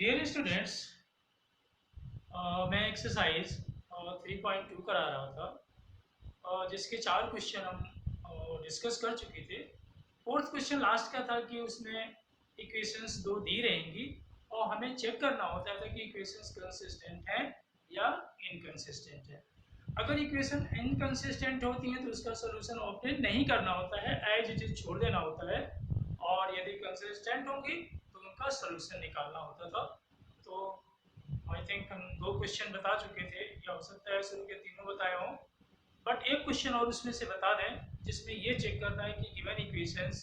Dear students, मैं exercise 3.2 करा रहा था, जिसके 4 क्वेश्चन हम डिस्कस कर चुके थे। फोर्थ क्वेश्चन लास्ट का था कि उसमें इक्वेशंस 2 दी रहेंगी और हमें चेक करना होता था कि इक्वेशंस कंसिस्टेंट हैं या इनकंसिस्टेंट है। अगर इक्वेशन इनकंसिस्टेंट होती हैं तो उसका सोल्यूशन ऑब्टेन नहीं करना होता है, एज इट इज छोड़ देना होता है, और यदि कंसिस्टेंट होंगी तो उनका सोल्यूशन निकालना होता था। तो आई थिंक हम 2 क्वेश्चन बता चुके थे, या हो सकता है शुरू के तीनों बताए हों, बट एक क्वेश्चन और उसमें से बता दें जिसमें ये चेक करना है कि गिवन इक्वेशंस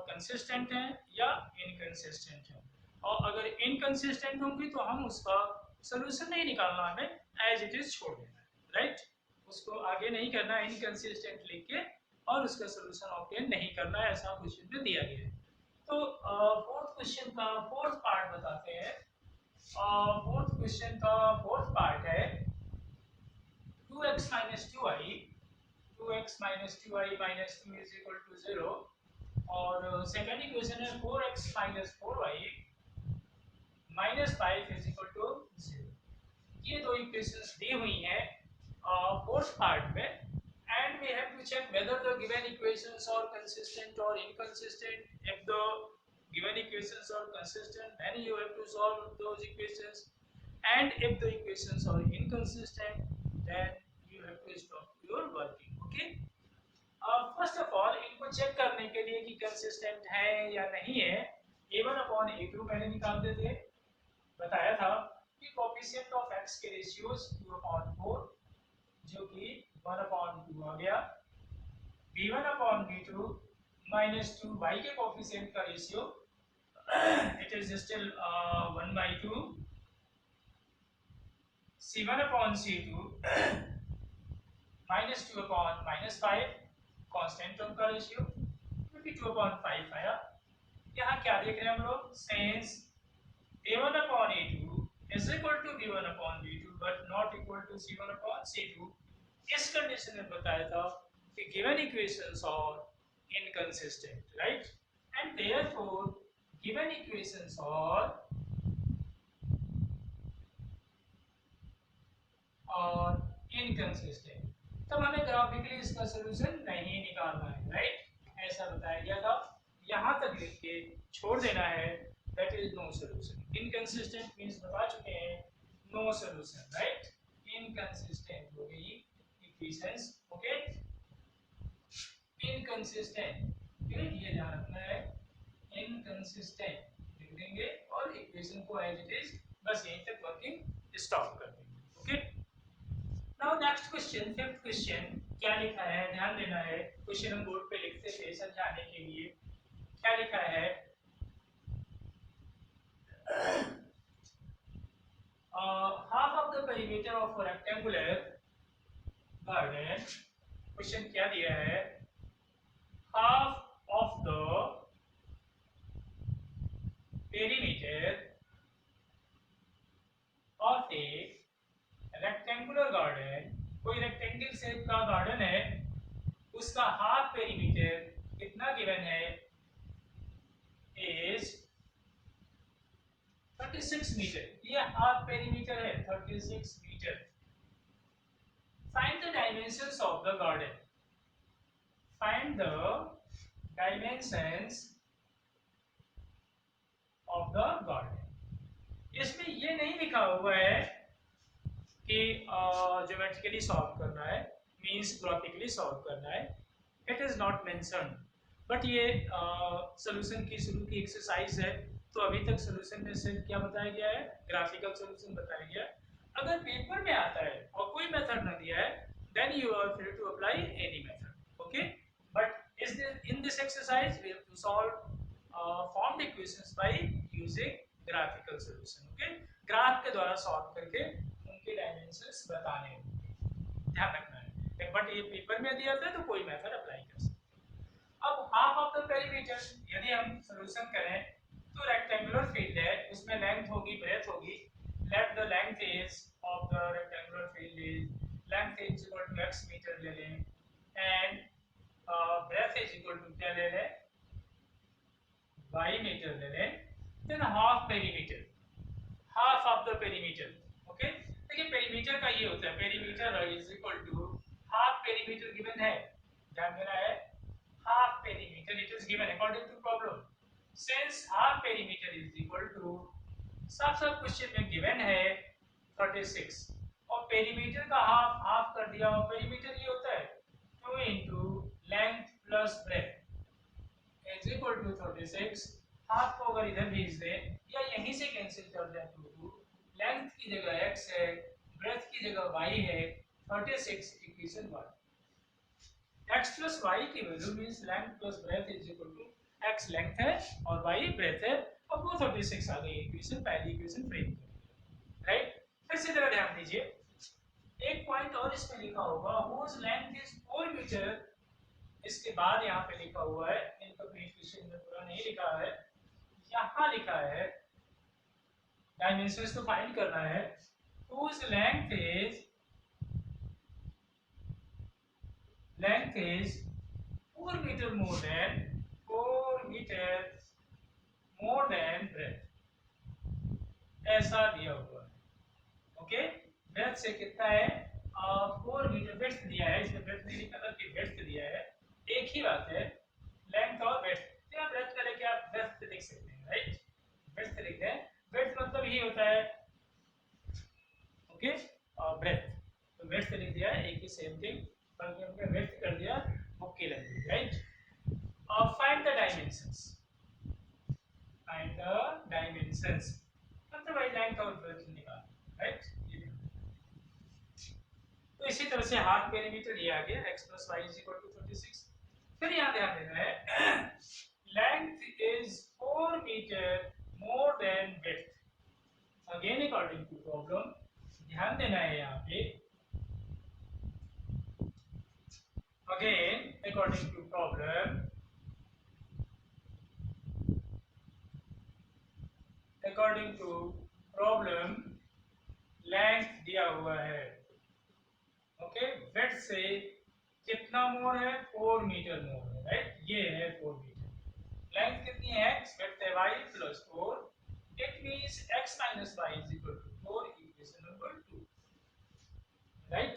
कंसिस्टेंट हैं या इनकंसिस्टेंट हैं, और अगर इनकंसिस्टेंट होंगी तो हम उसका सोल्यूशन नहीं निकालना, हमें एज इट इज छोड़ देना है, राइट। उसको आगे नहीं करना, इनकंसिस्टेंट लिख के, और उसका सोल्यूशन ऑब्टेन नहीं करना है, ऐसा क्वेश्चन में दिया गया है। तो फोर्थ क्वेश्चन का फोर्थ पार्ट बताते हैं। फोर्थ क्वेश्चन का फोर्थ पार्ट है 2x minus 2i, 2x minus 2i minus 2 is equal to 0, और सेकेंड इक्वेशन है 4x minus 4y minus 5 is equal to 0। ये दो इक्वेशंस दी हुई हैं फोर्थ पार्ट में, and we have to check whether the given equations are consistent और inconsistent. If the given equations are consistent, then you have to solve those equations, and if the equations are inconsistent, then you have to stop your working, okay। First of all इनको check करने के लिए कि consistent है या नहीं है, a1/a2 पहले निकालते थे। बताया था कि कोएफिशिएंट ऑफ x के रेशियोज 2/4, जो कि 1/2 आ गया। b1/b2 -2 y के कोएफिशिएंट का ratio it is still 1/2, c1/c2 -2/-5 constant term का रेशियो, जो कि 2/5 आया। यहाँ क्या देख रहे हैं हम लोग, since a1/a2 is equal to b1/b2 but not equal to c1/c2, इस कंडीशन में बताया था कि given equations are inconsistent, right, and therefore given equations are inconsistent, तब हमें ग्राफिकली इसका सॉल्यूशन नहीं निकालना है, राइट, ऐसा बताया गया था। यहाँ तक लिख के छोड़ देना है, that is no solution. Inconsistent means बता चुके हैं, नो सॉल्यूशन, राइट। इनकंसिस्टेंट हो गई इक्वेशंस, ओके। इनकंसिस्टेंट, ये ध्यान रखना है, इनकंसिस्टेंट लिख देंगे और इक्वेशन को एज इट इज बस यहीं तक वर्किंग स्टॉप कर देंगे, okay. Now next question, fifth question, क्या लिखा है ध्यान देना है। क्वेश्चन हम बोर्ड पे लिखते थे समझाने के लिए। क्या लिखा है, half of the perimeter of a rectangular garden, question क्या दिया है, half of the perimeter of a rectangular garden, कोई रेक्टेंगल शेप का गार्डन है, उसका हाफ पेरीमीटर कितना गिवन है, इज 36 मीटर। ये हाफ पेरीमीटर है 36 metre. Find the dimensions of the garden, find the dimensions of the garden. इसमें ये नहीं लिखा हुआ है कि ज्योमेट्रिकली सॉल्व करना है, मींस ग्राफिकली सॉल्व करना है, it is not mentioned. But ये सॉल्यूशन की शुरू की एक्सरसाइज है, तो अभी तक सॉल्यूशन में सिर्फ क्या बताया गया है, ग्राफिकल सॉल्यूशन बताया गया है। अगर पेपर में आता है और कोई मेथड ना दिया है, then you are free to apply any method, okay. But in this exercise we have to solve formed equations by using graphical solution, okay. Graph के द्वारा सॉल्व करके उनके डायमेंशंस बताने, ध्यान रखना है। बट ये पेपर में दिया था तो कोई मेथड अप्लाई कर सकते हैं। अब हाफ ऑफ द पेरीमीटर, यदि हम सॉल्यूशन करें तो रेक्टेंगुलर फील्ड है, उसमें लेंथ होगी, ब्रेथ होगी। Let the length is of the rectangular field is, length is equal to x metre ले लें, and breadth is equal to क्या ले लें, y मीटर ले लें। Then half perimeter, half of the perimeter. Okay, देखिए perimeter का ये होता है, perimeter is equal to half perimeter given है, ध्यान देना है, half perimeter it is given according to problem, since half perimeter is equal to, साफ साफ क्वेश्चन में गिवन है 36 और पेरीमीटर का हाफ हाफ कर दिया, और पेरीमीटर ये होता है 2 into length plus breadth is equal to 36। Half को अगर इधर भेज दें या यहीं से कैंसिल कर दें, टू लेंथ की जगह x है, ब्रेथ की जगह y है, 36 इक्वेशन 1। x प्लस y की value means length plus breadth is equal to x length है और y ब्रेथ है, और वो 36 आ गई इक्वेशन, पहली इक्वेशन फ्रेम कर, राइट। फिर से जरा ध्यान दीजिए, एक पॉइंट और इसमें लिखा होगा whose length is 4 मीटर, इसके बाद यहाँ पे लिखा हुआ है, इनकम्प्लीट क्वेश्चन में पूरा नहीं लिखा है, यहाँ लिखा है डायमेंशंस तो फाइंड करना है, whose length is 4 metre more than 4 metre more than breadth, ऐसा दिया हुआ है। ओके, ब्रेथ से कितना है, 4 मीटर ब्रेथ दिया है, इसमें ब्रेथ नहीं लिखा था कि ब्रेथ दिया है, एक ही बात है, लेंथ और ब्रेथ, या ब्रेथ का लेके आप ब्रेथ लिख सकते हैं, राइट, ब्रेथ लिख दें, ब्रेथ मतलब ही होता है, ओके, और ब्रेथ, तो ब्रेथ लिख दिया है, एक ही सेम थिंग, बल्कि हमने ब्रेथ कर दिया बुक की लैंग्वेज, राइट। और find the dimensions, find the dimensions मतलब भाई लेंथ और ब्रेथ निकाल, राइट। तो इसी तरह से हाफ पेरीमीटर ये आ गया x plus y is equal to 36। फिर यहाँ ध्यान देना है length is 4 metre more than breadth, again according to problem, ध्यान देना है यहाँ पे, again according to problem, according to problem length दिया हुआ है, ओके, ब्रेथ से कितना मोर है, 4 मीटर मोर है, राइट, ये है 4 मीटर, लेंथ कितनी है x, ब्रेथ है y plus 4, it means x minus y is equal to 4, equation number 2, right.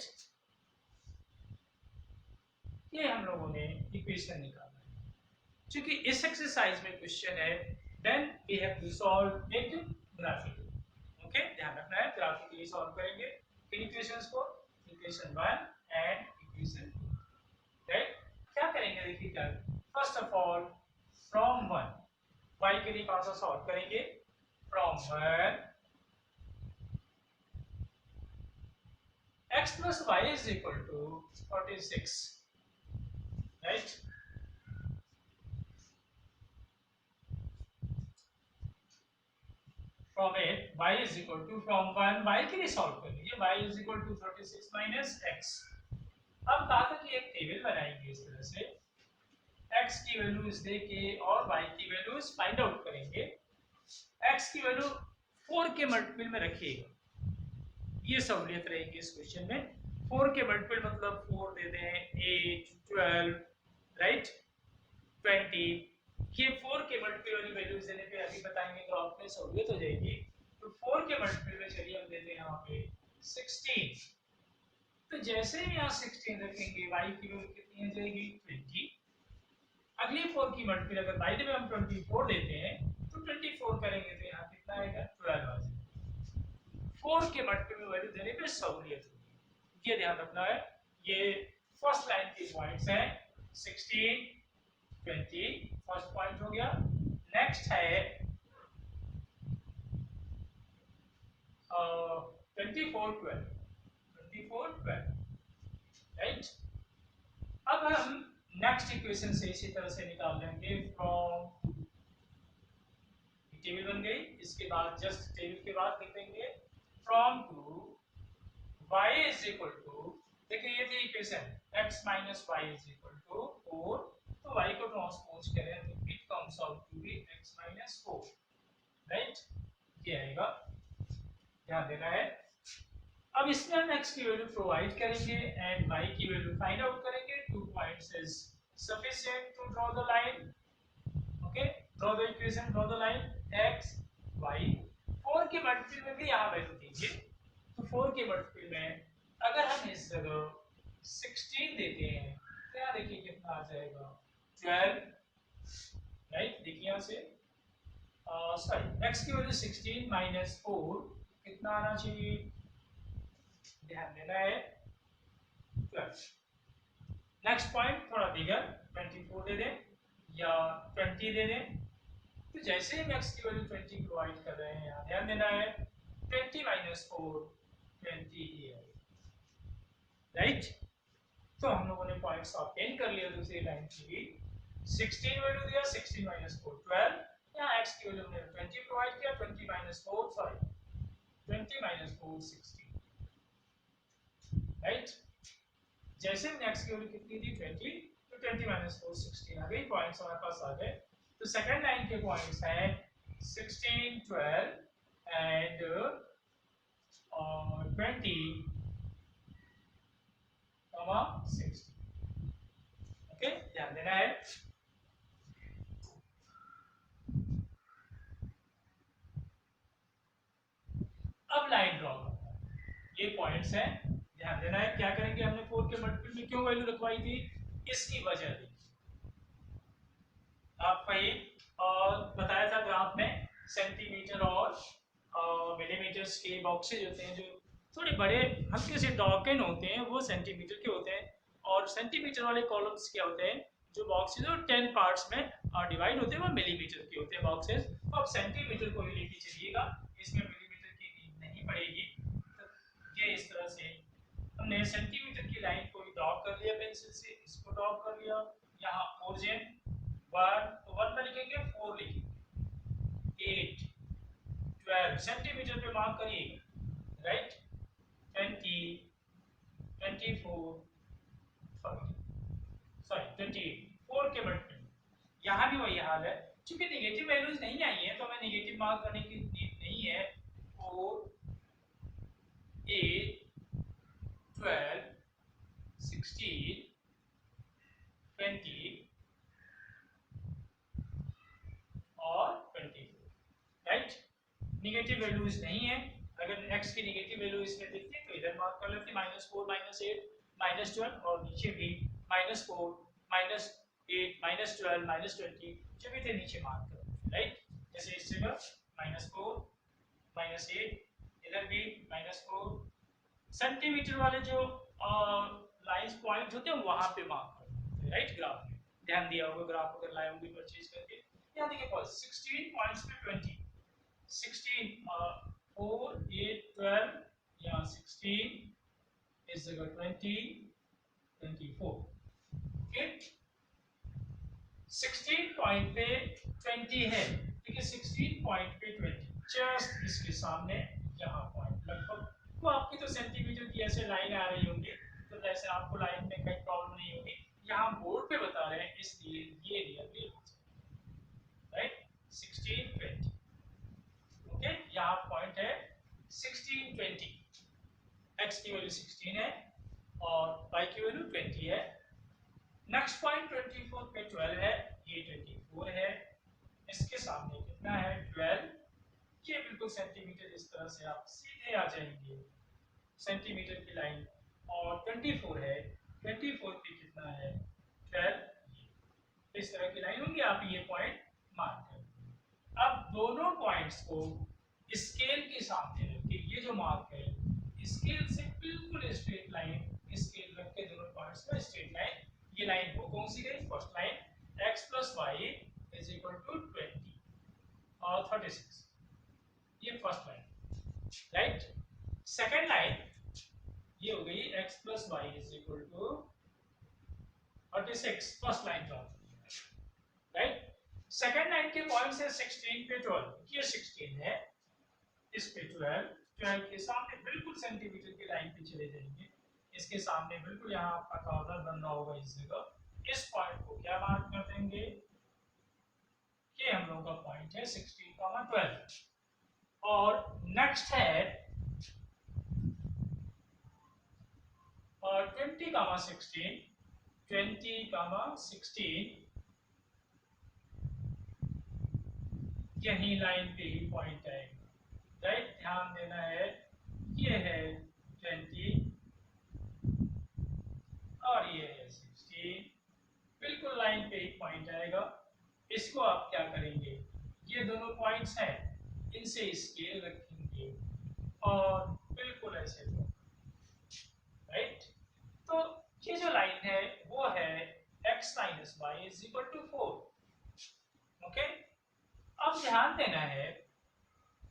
ये हम लोगों ने इक्वेशन निकाला है, क्योंकि इस एक्सरसाइज में क्वेश्चन है, then we have to solve it graphically, okay, ध्यान रखना है, ग्राफिकली सॉल्व करेंगे किन इक्वेशंस को, इक्वेशन 1 एंड इक्वेशन 2, राइट। क्या करेंगे देखिए, क्या first of all from 1 y के लिए कौन सा सॉल्व करेंगे, from 1 x plus y is equal to 46, right, from it y is equal to, from 1 y के लिए सॉल्व कर लीजिए, y is equal to 36 minus x। अब कहा था कि एक टेबल बनाएंगे इस तरह से, x की वैल्यूज देके और y की वैल्यूज फाइंड आउट करेंगे, x की वैल्यू 4 के मल्टीपल में रखिएगा, ये सहूलियत रहेगी इस क्वेश्चन में, 4 के मल्टीपल मतलब 4 दे दें 8 12, राइट, 20, ये 4 के मल्टीपल वाली वैल्यूज देने पे अभी बताएंगे तो आपको सहूलियत हो जाएगी। तो 4 के मल्टीपल में चलिए हम देते हैं यहाँ पे 16, तो जैसे ही यहाँ 16 रखेंगे y की वैल्यू कितनी हो जाएगी 20, अगली 4 की मल्टीपल अगर बाय द वे हम 24 देते हैं तो 24 करेंगे तो यहाँ कितना आएगा 12 आ जाएगा, 4 के मल्टीपल में वैल्यू देने पे सहूलियत होगी, ये ध्यान रखना है। ये फर्स्ट लाइन के पॉइंट्स हैं, 16 20 फर्स्ट पॉइंट हो गया, नेक्स्ट है 24 12, राइट। अब हम नेक्स्ट इक्वेशन से इसी तरह से निकाल लेंगे, फ्रॉम, टेबल बन गई, इसके बाद जस्ट टेबल के बाद लिख देंगे from to y is equal to, देखिए ये थी equation x minus y is equal to 4, तो y को ट्रांसपोज करें तो it comes out to be x minus 4, right, ये आएगा, ध्यान देना है। अब इसमें हम x की वैल्यू प्रोवाइड करेंगे एंड y की वैल्यू फाइंड आउट करेंगे, 2 points is sufficient to draw the line, okay, draw the equation, draw the line x y, 4 के मल्टीपल में भी यहाँ वैल्यू दीजिए, तो 4 के मल्टीपल में अगर हम इस जगह 16 देते हैं तो यहाँ देखिए कितना आ जाएगा 12, राइट। देखिए यहाँ से सॉरी x की वैल्यू 16 माइनस 4 कितना आना चाहिए, ध्यान देना है 12। नेक्स्ट पॉइंट थोड़ा बिगर 24 दे दें या 20 दे दें, तो जैसे हम x की वैल्यू 20 प्रोवाइड कर रहे हैं यहाँ ध्यान देना है 20 माइनस 4 20 ही है, राइट। तो हम लोगों ने पॉइंट्स ऑब्टेन कर लिया दूसरी लाइन की भी, 16 वैल्यू दिया 16 माइनस 4 12, यहाँ x की वैल्यू हमने 20 प्रोवाइड किया 20 माइनस 4 सॉरी 20 माइनस 4 16, राइट। जैसे हमने x की वैल्यू कितनी दी 20, तो 20 माइनस 4 16 आ गई, पॉइंट्स हमारे पास आ गए। तो सेकंड लाइन के पॉइंट्स हैं 16 12 एंड 20 60, ओके, ध्यान देना है। अब लाइन ड्रॉ करना है, ये पॉइंट्स हैं, ध्यान देना है। क्या करेंगे, हमने 4 के मल्टीपल में क्यों वैल्यू रखवाई थी, इसकी वजह थी आपका ये बताया था ग्राफ में, सेंटीमीटर और मिलीमीटर के बॉक्सेज होते हैं जो थोड़े बड़े हल्के से डॉर्कन होते हैं, वो सेंटीमीटर के होते हैं, और सेंटीमीटर वाले कॉलम्स क्या होते हैं, जो बॉक्सेज और 10 पार्ट्स में डिवाइड होते हैं, वो मिलीमीटर के होते हैं बॉक्सेज। तो अब सेंटीमीटर को ही लेके चलिएगा, इसमें मिलीमीटर की नीड नहीं पड़ेगी। तो ये इस तरह से हमने सेंटीमीटर की लाइन को ड्रॉ कर लिया पेंसिल से, इसको ड्रॉ कर लिया, यहाँ ओरिजिन 1 तो 1 में लिखेंगे, 4 लिखेंगे, 8 12 सेंटीमीटर पे मार्क करिए, राइट, 20 24 सॉरी 28 4 के मल्टीपल, यहाँ भी वही हाल है, क्योंकि नेगेटिव वैल्यूज नहीं आई है तो हमें नेगेटिव मार्क करने की नीड नहीं है। 4 8 12 16 20 और 24, राइट। नेगेटिव वैल्यूज नहीं है, अगर x की नेगेटिव वैल्यू इसमें दिखती है तो इधर मार्क कर लेते हैं, -4 -8 -12, और नीचे भी -4 -8 -12 -20 जो भी थे नीचे मार्क कर लेते हैं, राइट। जैसे इस जगह -4 -8, इधर भी -4, सेंटीमीटर वाले जो लाइंस पॉइंट होते हैं वहां पे मार्क कर लेते हैं, राइट। ग्राफ में ध्यान दिया होगा, ग्राफ अगर लाए होंगे परचेज करके, यहाँ देखिए 16 पॉइंट्स पे 20 16 4 8 12, यहाँ 16 इस जगह 20 24, ओके। 16 पॉइंट पे 20 है, ठीक है, 16 पॉइंट पे 20 जस्ट इसके सामने यहाँ पॉइंट लगभग, तो आपकी तो सेंटीमीटर की ऐसे लाइन आ रही होंगी, तो जैसे आपको लाइन में कोई प्रॉब्लम नहीं होगी, यहाँ बोर्ड पे बता रहे हैं इसलिए ये रियली हो जाएगा, राइट। 16 20, ओके, यहाँ पॉइंट है 16 20, x की वैल्यू 16 है और y की वैल्यू 20 है। नेक्स्ट पॉइंट 24 पे 12 है, ये 24 है, इसके सामने कितना है 12, ये बिल्कुल सेंटीमीटर, इस तरह से आप सीधे आ जाएंगे सेंटीमीटर की लाइन, और 24 है, 24 पे कितना है 12, इस तरह की लाइन होगी, आप ये पॉइंट मार्क कर। अब दोनों पॉइंट्स को स्केल के सामने रखिए, ये जो मार्क है स्केल से बिल्कुल स्ट्रेट लाइन, स्केल रख के दोनों पॉइंट्स पर स्ट्रेट लाइन, ये लाइन वो कौन सी गई, फर्स्ट लाइन, x + y = 20 और 36, ये first line, right. Second line ये हो गई x + y = 36, first line draw, right. Second line के पॉइंट्स है 16 पे 12, ये 16 है, इस पे 12 के सामने बिल्कुल सेंटीमीटर की लाइन पे चले जाएंगे, इसके सामने बिल्कुल यहाँ आपका कॉर्नर बन रहा होगा इस जगह, इस पॉइंट को क्या मार्क कर देंगे, ये हम लोगों का पॉइंट है 16, 12, और नेक्स्ट है 20, 16 20, 16, यही लाइन पे ही पॉइंट आएगा, राइट, ध्यान देना है, ये है 20 और ये है 16, बिल्कुल लाइन पे ही पॉइंट आएगा। इसको आप क्या करेंगे, ये दोनों पॉइंट्स हैं, इनसे स्केल रखेंगे और बिल्कुल ऐसे लो, राइट। तो ये जो लाइन है वो है x minus y is equal to 4। Okay, अब ध्यान देना है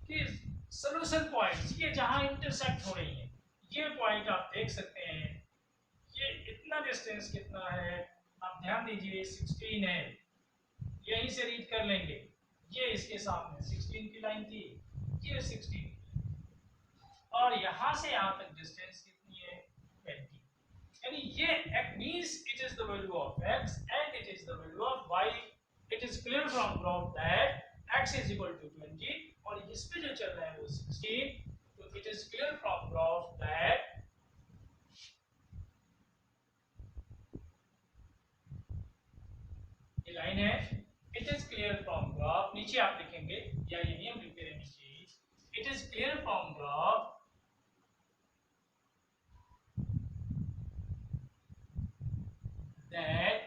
कि सोल्यूशन पॉइंट्स ये जहां इंटरसेक्ट हो रही हैं, ये पॉइंट आप देख सकते हैं, ये इतना डिस्टेंस कितना है, आप ध्यान दीजिए 16 है, यहीं से रीड कर लेंगे, ये इसके सामने 16 की लाइन थी, ये 16 और यहां से यहां तक डिस्टेंस कितनी है 20, यानी ये means it is the value of x and it is the value of y। It is clear from graph that x is equal to 20 और इस पे जो चल रहा है वो 16, तो it is clear from graph that ये लाइन है, it is clear from graph, नीचे आप लिखेंगे या ये नियम लिखते रहने चाहिए, it is clear from graph that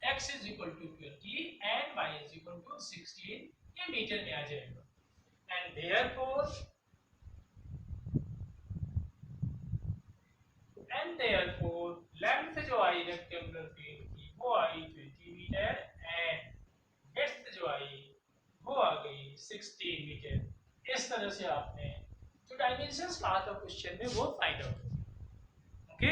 x is equal to 20 and y is equal to 16, ये मीटर में आ जाएगा, and therefore लेंथ जो आई रेक्टेंगुलर फील्ड की वो आई 20 मीटर एंड विड्थ जो आई वो आ गई 16 मीटर। इस तरह से आपने जो डायमेंशंस कहा था क्वेश्चन में वो फाइंड आउट हो। ओके,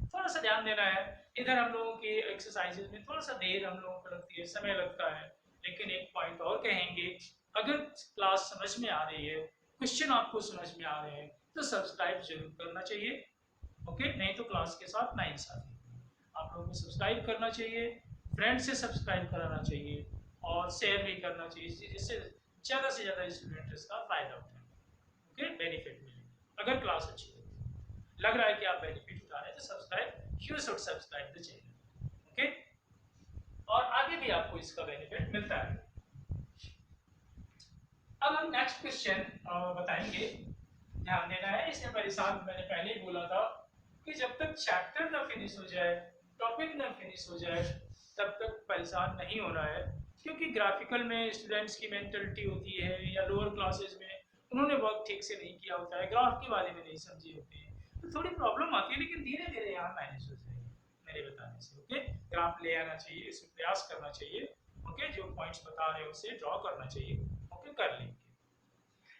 थोड़ा सा ध्यान देना है, इधर हम लोगों के एक्सरसाइजेज में थोड़ा सा देर हम लोगों को लगती है, समय लगता है, लेकिन एक पॉइंट और कहेंगे, अगर क्लास समझ में आ रही है, क्वेश्चन आपको समझ में आ रहे हैं, तो सब्सक्राइब जरूर करना चाहिए। ओके, नहीं तो क्लास के साथ नाइंसाफी, आप लोगों को सब्सक्राइब करना चाहिए, फ्रेंड से सब्सक्राइब कराना चाहिए और शेयर भी करना चाहिए, जिससे ज़्यादा से ज़्यादा स्टूडेंट इसका फ़ायदा उठाएं। ओके, बेनिफिट मिलेगा अगर क्लास अच्छी होगी। लग रहा है कि आप बेनिफिट उठा रहे हैं तो subscribe, you should subscribe the channel. Okay, और आगे भी आपको इसका बेनिफिट मिलता है। अब हम नेक्स्ट क्वेश्चन बताएंगे, ध्यान देना है, इसमें परेशान मैंने पहले ही बोला था कि जब तक चैप्टर ना फिनिश हो जाए, टॉपिक ना फिनिश हो जाए, तब तक परेशान नहीं होना है, क्योंकि ग्राफिकल में स्टूडेंट्स की मेंटलिटी होती है या लोअर क्लासेस में उन्होंने वर्क ठीक से नहीं किया होता है, ग्राफ के बारे में नहीं समझे होते हैं, तो थोड़ी प्रॉब्लम आती है, लेकिन धीरे धीरे यहाँ मैनेज हो जाएगी मेरे बताने से। ओके, ग्राफ ले आना चाहिए, इसमें प्रयास करना चाहिए। ओके, जो पॉइंट्स बता रहे हैं उसे ड्रॉ करना चाहिए। ओके, कर लेंगे।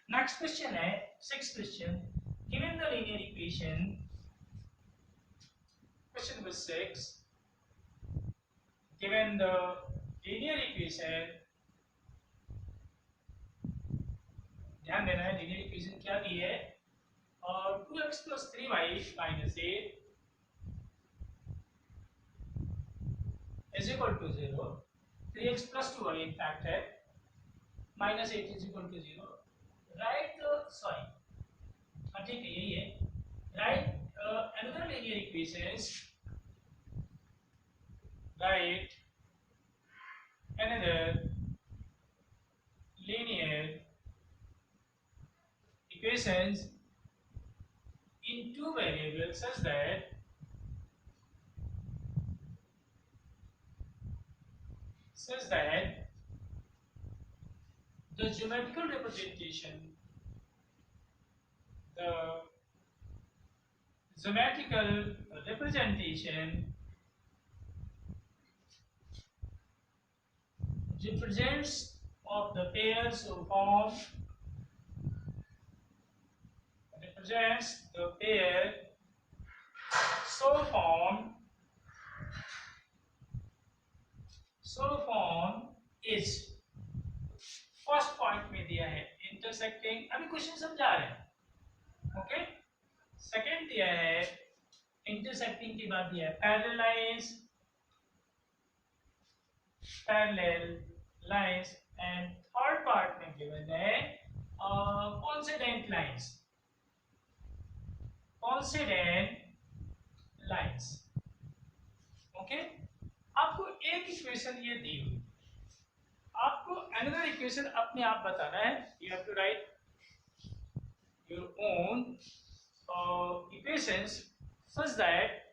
नेक्स्ट क्वेश्चन है 6th question, given the linear equation, question number 6, given the linear equation, ध्यान देना है linear equation क्या दी है, और 2x plus 3y minus 8 is equal to 0, 3x plus 2y in fact है, minus 8 is equal to 0, right, sorry, ठीक है यही है, right, another linear equations, write another linear equations in two variables such that the geometrical representation represents of the pairs so form represents the pair so formed is, first point में दिया है intersecting, अभी question समझा रहे हैं। Okay, second दिया है intersecting के बाद दिया है parallel lines and third part में गिवन है कोइंसिडेंट लाइंस। ओके, आपको एक इक्वेशन ये दी हुई, आपको अनदर इक्वेशन अपने आप बताना है, you have to write your own equations such that,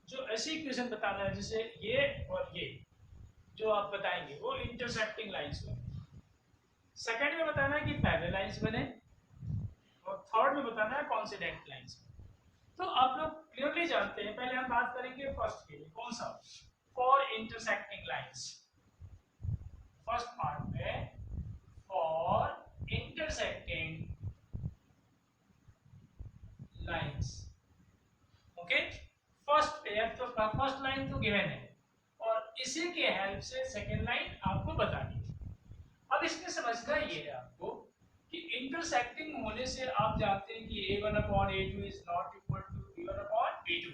जो ऐसी इक्वेशन बताना है जैसे ये और ये जो आप बताएंगे वो इंटरसेक्टिंग लाइंस बने। सेकंड में बताना है कि पैरेलल लाइंस बने, और थर्ड में बताना है कॉन्सिडेंट लाइंस। तो आप लोग क्लियरली जानते हैं, पहले हम बात करेंगे फर्स्ट के लिए, कौन सा, for intersecting lines. First part में for intersecting lines, okay. First तो फर्स्ट लाइन तो गिवन है और इसी के हेल्प से सेकंड लाइन आपको बतानी है। अब इसमें समझना ये है आपको कि इंटरसेक्टिंग होने से आप जानते हैं कि a1 upon a2 is not equal to b1 upon b2।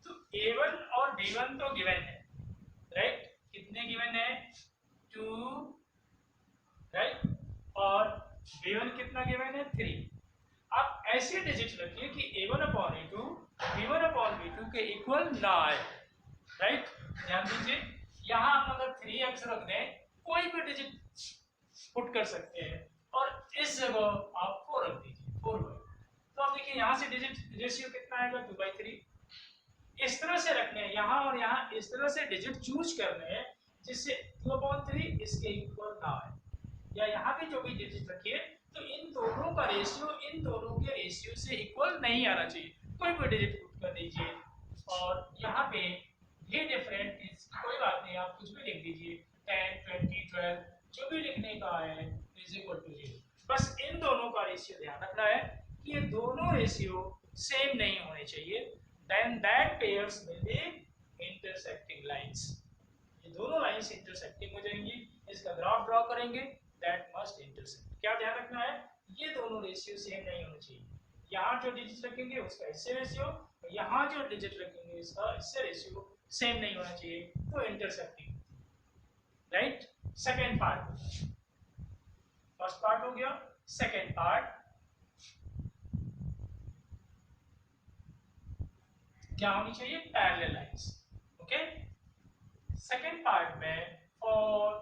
तो a1 और b1 तो गिवन है, राइट। कितने गिवन है, 2, राइट। और b1 कितना गिवन है, 3। आप ऐसे डिजिट रखिए कि a1 upon a2 b1 upon b2 के इक्वल ना आए, राइट। ध्यान दीजिए, यहाँ आप अगर 3x रख दें, कोई भी डिजिट पुट कर सकते हैं, और इस जगह आप 4 रख दीजिए, 4 तो आप देखिए यहाँ से डिजिट रेशियो कितना आएगा, 2/3। इस तरह से रखने हैं यहाँ और यहाँ, इस तरह से डिजिट चूज करने हैं जिससे 2/3 इसके इक्वल ना आए, या यहाँ पे जो भी डिजिट रखिए तो इन दोनों का रेशियो इन दोनों के रेशियो से इक्वल नहीं आना चाहिए। कोई भी डिजिट पुट कर दीजिए, और यहाँ पे ये डिफरेंट कोई बात नहीं, आप कुछ भी लिख दीजिए, 10, 20, 12 जो भी लिखने का है इज इक्वल टू 0। बस इन दोनों का रेशियो ध्यान रखना है कि ये दोनों रेशियो सेम नहीं होने चाहिए, then that pairs will be intersecting lines. ये दोनों लाइंस इंटरसेक्टिंग हो जाएंगी, इसका ग्राफ ड्रॉ करेंगे, दैट मस्ट इंटरसेक्ट। क्या ध्यान रखना है, ये दोनों रेशियो सेम नहीं होने चाहिए। यहाँ जो डिजिट रखेंगे उसका इससे रेशियो, यहाँ जो डिजिट रखेंगे इसका इससे रेशियो सेम नहीं होना चाहिए, तो intersecting, right. Second part, first part हो गया, सेकेंड पार्ट क्या होनी चाहिए, parallel lines, okay. Second part में for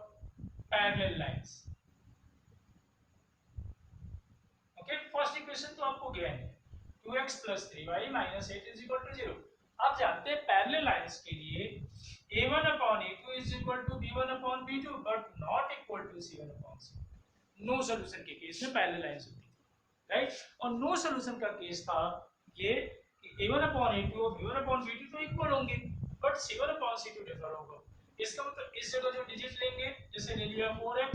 parallel lines, okay. First equation तो आपको गिवन है, 2x + 3y - 8 = 0। आप जानते हैं पैरेलल लाइंस के लिए a1 upon a2 is equal to b1 upon b2 but not equal to c1 upon c। No solution के केस में पैरेलल लाइंस होती है, राइट। और नो सॉल्यूशन का केस था ये कि a1 अपॉन a2 और b1 अपॉन b2 तो इक्वल होंगे, but c1 upon c2 differ होगा। इसका मतलब इस जगह जो डिजिट लेंगे, जैसे ले लिया 4x,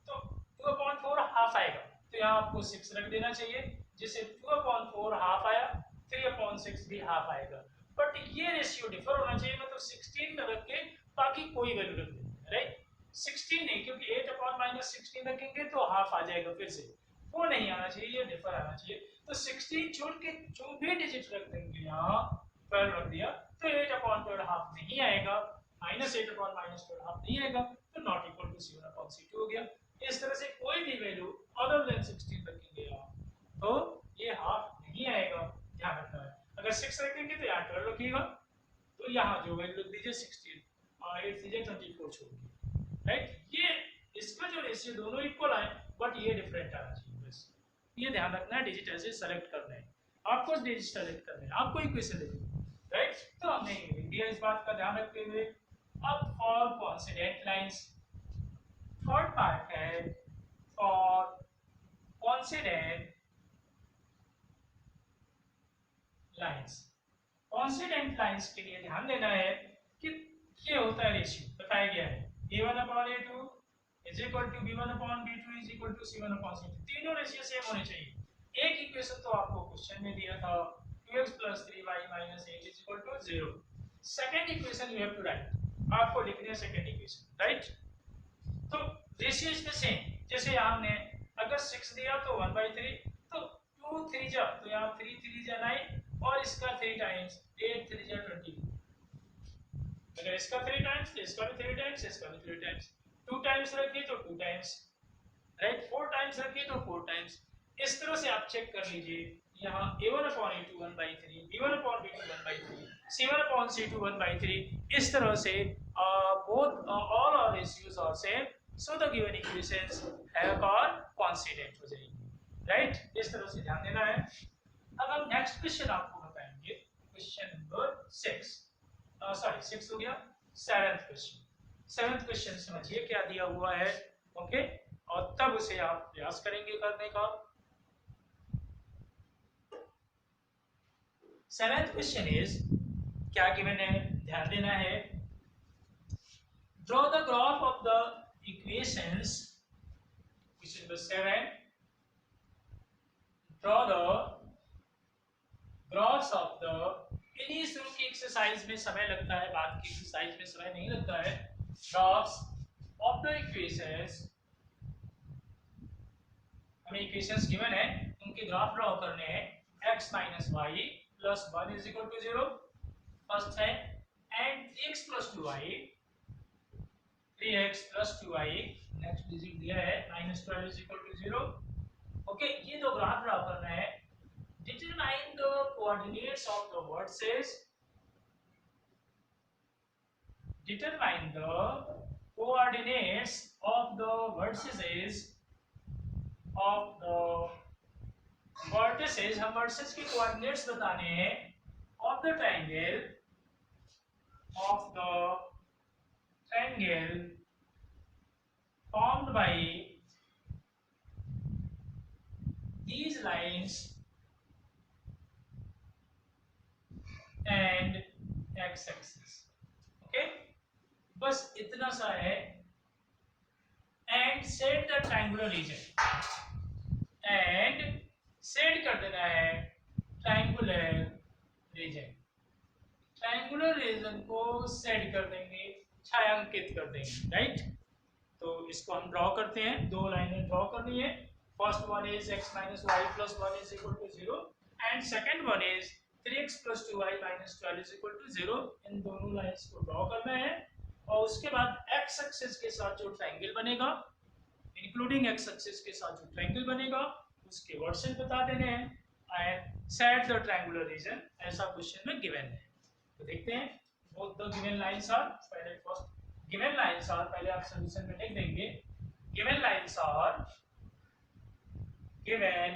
तो 2/4 हाफ आएगा, तो यहाँ आपको 6 रख देना चाहिए, जिससे 2/4 हाफ आया, 3/6 भी हाफ आएगा। बट ये रेशियो डिफर होना चाहिए, मतलब 16 में रख के बाकी कोई वैल्यू रख देंगे, राइट। 16 नहीं, क्योंकि 8/-16 रखेंगे तो हाफ आ जाएगा, फिर से वो नहीं आना चाहिए, ये डिफर आना चाहिए। तो 16 छोड़ के जो भी डिजिट रख देंगे, यहाँ 12 रख दिया, तो 8/12 हाफ नहीं आएगा, -8/-12 हाफ नहीं आएगा, तो नॉट इक्वल टू c1/c2 हो गया। इस तरह से कोई भी वैल्यू अदर देन 16 रखेंगे यहाँ, तो ये हाफ नहीं आएगा, ध्यान रखना है। अगर 6 रखेंगे तो यहाँ 12 रखिएगा, तो यहाँ जो वैल्यू लिख दीजिए 16, 8 दीजिए 24 छोड़िए, राइट। ये इसका जो रेशियो दोनों इक्वल आए, बट ये डिफरेंट आना चाहिए, बस ये ध्यान रखना है। डिजिट ऐसे सेलेक्ट करना है, आपको डिजिट सेलेक्ट करना है, आपको इक्वेशन लिखनी है, राइट। तो हमने लिख दिया, इस बात का ध्यान रखते हुए। अब for coincident lines, third part है for coincident lines. Coincident lines के लिए ध्यान देना है कि ये होता है रेशियो, बताया गया है, a1/a2 is equal to b1/b2 is equal to c1/c2। तीनों रेशियो सेम होने चाहिए। एक इक्वेशन तो आपको क्वेश्चन में दिया था, 2x + 3y - 8 is equal to 0। Second equation you have to write, आपको लिखनी है सेकंड इक्वेशन, राइट। तो रेशियो इज द सेम, जैसे हमने अगर 6 दिया तो 1/3, तो 2 3 जा तो यहाँ 3 3 जा 9, और इसका 3 टाइम्स 8 3 जा 20। अगर इसका 3 टाइम्स तो इसका भी 3 टाइम्स, इसका भी 3 टाइम्स, 2 टाइम्स रखिए तो 2 टाइम्स, राइट। 4 टाइम्स रखिए तो 4 टाइम्स। इस तरह से आप चेक कर लीजिए, यहाँ a1/a2 1/3, b1/b2 1/3, c1/c2 1/3। इस तरह से both all our ratios are same, so the given equations have are constant हो जाएंगी, राइट, इस तरह से ध्यान देना है। अब हम नेक्स्ट क्वेश्चन आपको बताएंगे, क्वेश्चन नंबर 6, सॉरी 6 हो गया, 7th क्वेश्चन। 7th क्वेश्चन समझिए क्या दिया हुआ है, ओके, और तब उसे आप प्रयास करेंगे करने का। 7th क्वेश्चन इज, क्या गिवन है, ध्यान देना है। Draw the graph of the equations, question number 7, draw the graphs of the, इन्हीं शुरू की एक्सरसाइज में समय लगता है, बाद की एक्सरसाइज में समय नहीं लगता है। ग्राफ्स ऑफ द इक्वेशंस, हमें इक्वेशंस गिवन है, उनके ग्राफ ड्रॉ करने हैं। x minus y plus 1 is equal to 0 first है, and 3x plus 2y, 3x plus 2y, next digit दिया है, minus 12 is equal to 0। Okay, ये दो ग्राफ ड्रॉ करना है। Determine the coordinates of the vertices. Determine the coordinates of the vertices of the vertices. हम vertices के coordinates बताने हैं of the triangle formed by these lines and x-axis. Okay, बस इतना सा है। And set the triangular region, and set कर देना है ट्रायंगुलर रीजन। ट्रायंगुलर रीजन को सेट कर देंगे, छायांकित कर देंगे, राइट। तो इसको हम ड्रॉ करते हैं, दो लाइनें ड्रॉ करनी है। First one is x minus y plus 1 is equal to 0, and second one is 3x plus 2y minus 12 is equal to 0। इन दोनों लाइंस को ड्रॉ करना है, और उसके बाद x एक्सिस के साथ जो ट्रायंगल बनेगा, इंक्लूडिंग x एक्सिस के साथ जो ट्रायंगल बनेगा, उसके वर्सेस बता देने हैं, and set the triangular region, ऐसा क्वेश्चन में गिवन है। तो देखते हैं, both the given lines are, पहले फर्स्ट गिवन लाइंस आर, पहले आप सॉल्यूशन में लिख देंगे। Given lines are, given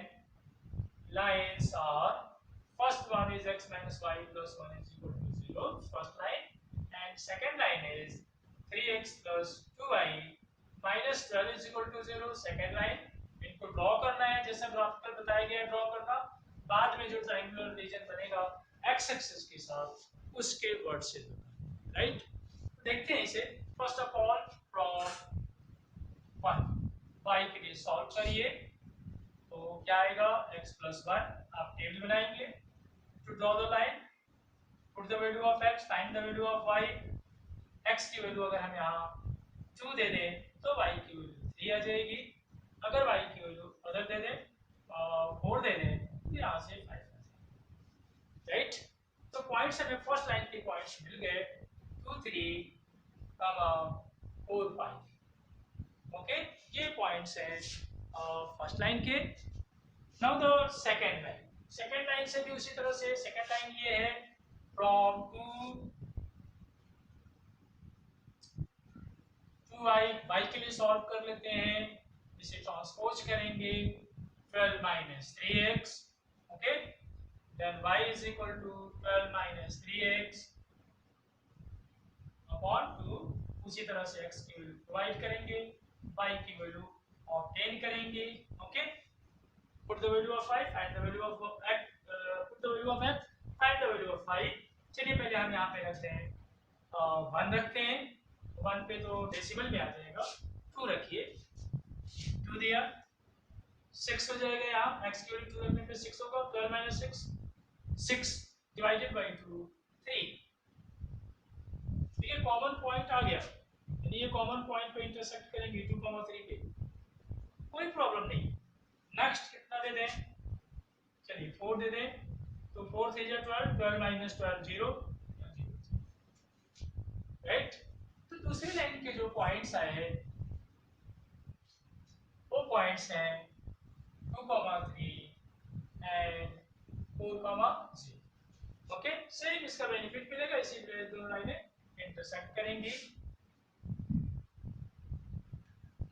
lines are, first one is x minus y plus 1 is equal to 0, first line, and second line is 3x plus 2y minus 12 is equal to 0, second line। इनको draw करना है, जैसा graph पर बताया गया है draw करना। बाद में जो ट्रायंगुलर रीजन बनेगा x एक्सिस के साथ, उसके वर्टिसेस बताना, राइट। देखते हैं इसे। First of all from 1 y के लिए सॉल्व करिए, तो क्या आएगा, x प्लस 1। आप टेबल बनाएंगे to draw the line, put the value of x, find the value of y। x की वैल्यू अगर हम यहाँ 2 दे दें तो y की वैल्यू 3 आ जाएगी। अगर y की वैल्यू अदर दे दें, 4 दे दें, तो यहाँ से 5 आ जाएगी, राइट। तो पॉइंट्स हमें फर्स्ट लाइन के पॉइंट्स मिल गए, 2 3 4 5। ओके, ये पॉइंट्स हैं फर्स्ट लाइन के। Now the second line, second line से भी उसी तरह से, सेकंड लाइन ये है फ्रॉम 2 y के लिए सॉल्व कर लेते हैं, इसे ट्रांसपोज करेंगे, 12 minus 3x, okay, then y is equal to 12 minus 3x upon 2। उसी तरह से x की वैल्यू प्रोवाइड करेंगे, y की वैल्यू ऑब्टेन करेंगे, okay. Put the value of y, find the value of x, put the value of x, find the value of y। चलिए पहले हम यहाँ पे रखते हैं 1 रखते हैं, 1 पे तो डेसिमल में आ जाएगा, 2 रखिए, 2 दिया, 6 हो जाएगा। यहाँ x की वैल्यू 2 रखने पे 6 होगा, 12 माइनस 6, 6 डिवाइडेड बाई 2 3। ये कॉमन पॉइंट आ गया, यानी ये कॉमन पॉइंट पे इंटरसेक्ट करेंगे 2, 3 पे, कोई प्रॉब्लम नहीं। नेक्स्ट कितना दे दें, चलिए 4 दे दें, तो 4 से 12, 12 माइनस 12 0, राइट। तो दूसरी लाइन के जो पॉइंट्स आए वो पॉइंट्स हैं 2, 3 एंड 4, 0। ओके, सेम इसका बेनिफिट मिलेगा, इसीलिए दोनों लाइनें इंटरसेक्ट करेंगी।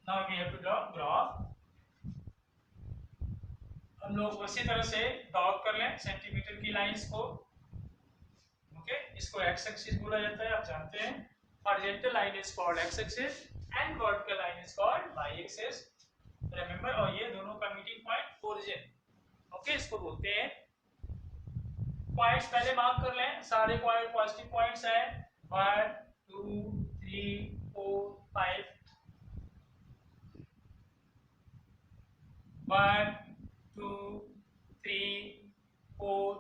Now we have to draw graph हम लोग उसी तरह से ड्रॉ कर लें सेंटीमीटर की लाइंस को। ओके, इसको एक्स एक्सिस बोला जाता है, आप जानते हैं। Horizontal line is called x axis and vertical line is called y axis, remember. और ये दोनों का मीटिंग पॉइंट ओरिजिन, ओके, इसको बोलते हैं। पॉइंट्स पहले मार्क कर लें, सारे पॉइंट पॉजिटिव पॉइंट्स हैं। 1 2 3 4 5, 1 2 3 4,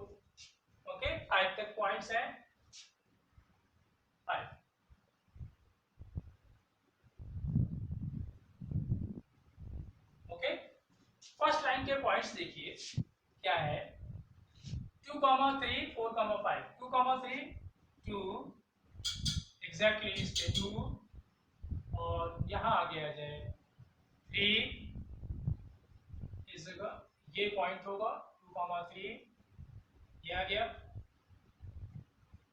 ओके, 5 तक पॉइंट्स हैं। 5, ओके। फर्स्ट लाइन के पॉइंट्स देखिए क्या है, 2, 3, 4, 5। 2, 3, 2 एग्जैक्टली इस पे 2, और यहाँ आगे आ जाए 3 इस जगह, ये पॉइंट होगा 2, 3, ये आ गया।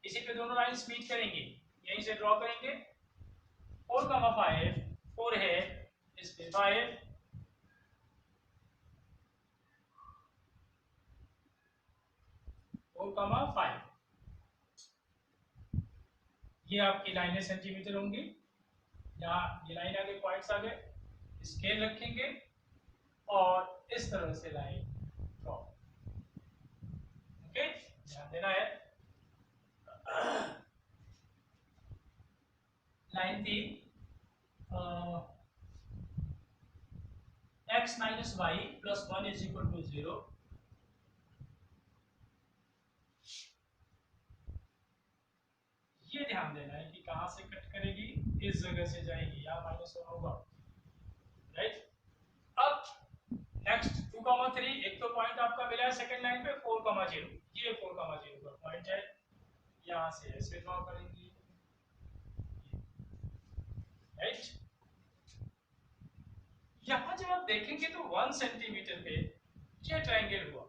इसी पे दोनों लाइंस मीट करेंगी, यहीं से ड्रॉ करेंगे। 4, 5, 4 है इस पे 5, 4, 5, ये आपकी लाइनें सेंटीमीटर होंगी। यहाँ ये लाइन आगे, पॉइंट्स आगे, स्केल रखेंगे और इस तरह से लाइन ड्रॉ, ओके, ध्यान देना है। लाइन थी x minus y plus 1 is equal to 0। ये ध्यान देना है कि कहां से कट करेगी, इस जगह से जाएगी, यहाँ -1 होगा, राइट। अब नेक्स्ट 2, 3, एक तो पॉइंट आपका मिला है सेकंड लाइन पे 4, 0, ये 4, 0 का पॉइंट है, यहाँ से ऐसे ड्रॉ करेंगे, राइट। यहाँ जब आप देखेंगे तो 1 सेंटीमीटर पे ये ट्रायंगल हुआ,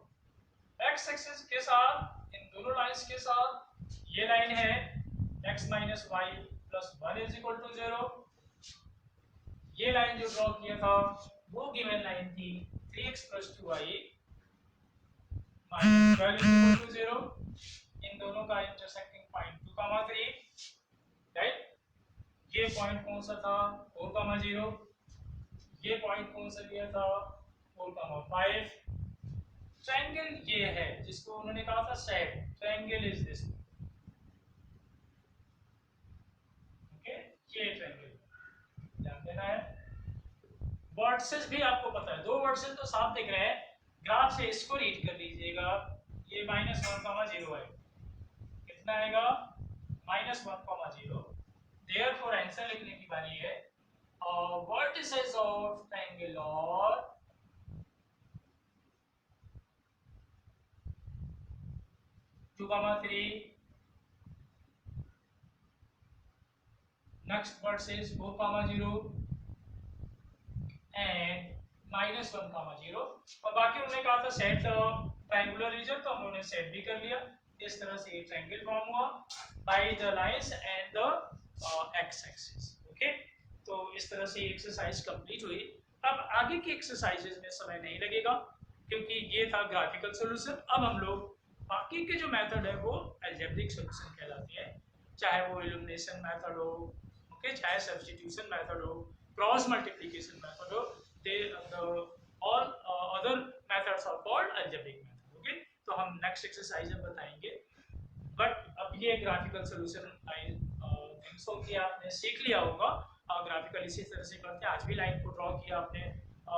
एक्स एक्सिस के साथ, इन दोनों लाइंस के साथ ये लाइन है x minus y plus 1 is equal to 0। ये लाइन जो ड्रॉ किया था वो गिवन लाइन थी 3x plus 2y minus 12 is equal to 0। इन दोनों का इंटरसेक्टिंग पॉइंट 2, 3, राइट। ये पॉइंट कौन सा था, 4, 0। ये पॉइंट कौन सा लिया था, 4, 5। ट्रायंगल ये है जिसको उन्होंने कहा था set, triangle is this, okay, ये ट्रायंगल ध्यान देना है। वर्टिसेस भी आपको पता है, दो वर्टिसेस तो साफ दिख रहे हैं, ग्राफ से इसको रीड कर लीजिएगा। ये -1, 0 है, कितना आएगा, -1, 0। देयरफॉर आंसर लिखने की बारी है, वर्टिसेस ऑफ ट्रायंगल और टू, 3, next verses 4, 0 and -1, 0। और बाकी उन्होंने कहा था सेट ट्रायंगुलर रीजन, तो हम लोगों ने सेट भी कर लिया। इस तरह से ये ट्रायंगल फॉर्म हुआ by the lines and the x axis, okay. तो इस तरह से एक्सरसाइज कंप्लीट हुई। अब आगे की एक्सरसाइजेज में समय नहीं लगेगा क्योंकि ये था ग्राफिकल सॉल्यूशन। अब हम लोग बाकी के जो मेथड है वो अलजेब्रिक सॉल्यूशन कहलाते हैं, चाहे वो इल्यूमिनेशन मेथड हो, ओके, चाहे सब्स्टिट्यूशन मेथड हो, क्रॉस मल्टीप्लिकेशन मेथड हो, they all other methods are called algebraic method, okay. तो हम नेक्स्ट एक्सरसाइज में बताएंगे, बट अब ये graphical solution I think so कि आपने सीख लिया होगा। ग्राफिकल इसी तरह से करते हैं, आज भी लाइन को ड्रॉ किया आपने,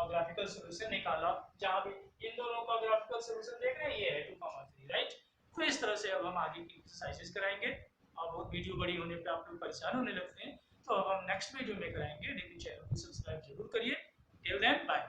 ग्राफिकल सॉल्यूशन निकाला, जहां भी इन दोनों का ग्राफिकल सॉल्यूशन देख रहे हैं, ये है 2, 3, राइट। तो इस तरह से अब हम आगे की एक्सरसाइजेस कराएंगे। बहुत वीडियो बड़ी होने पे आप लोग परेशान होने लगते हैं, तो अब हम नेक्स्ट वीडियो में कराएंगे। लेकिन चैनल को सब्सक्राइब जरूर करिए। Till then bye.